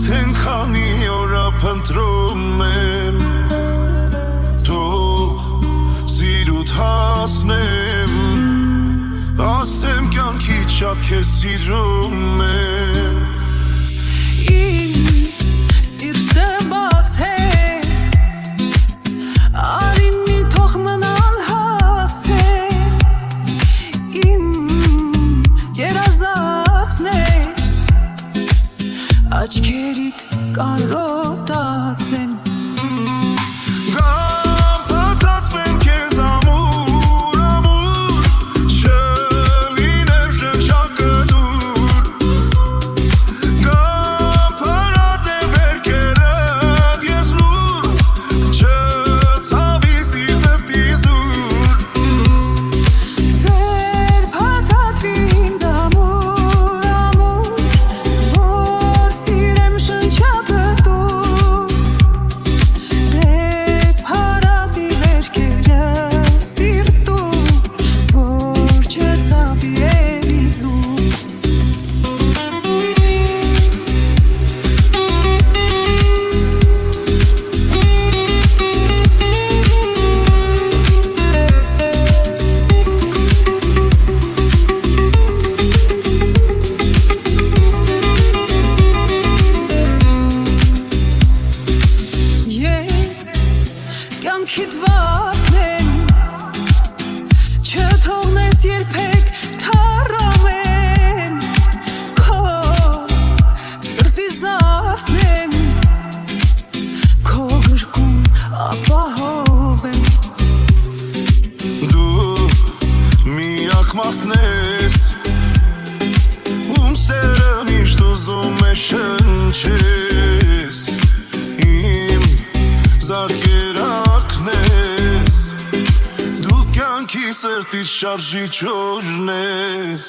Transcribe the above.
արդեն քանի օրա փնտրում եմ թող սիրուդ հասնեմ ասեմ կյանքից շատ քեզ սիրում եմ Աչքերիդ կարոտած եմ Գամ պատածվեմ քեզ ամուր, ամուր Չլինեմ շնչակտուր Գամ պարատեմ վերքերդ ես լուր Չցավի սիրտդ իզուր Սեր պատատվի ինձ ամուր, ամուր Կյանքիդ վարդն չթողնես երբեք թառամեն Քո սրտի զարդն Քո գրկում ապահով եմ Դու միակ մարդն ես Ում սերը միշտ ուզում է շնչես Իմ զարկերակն ես Դու կյանքի սրտից շարժիչ օրն ես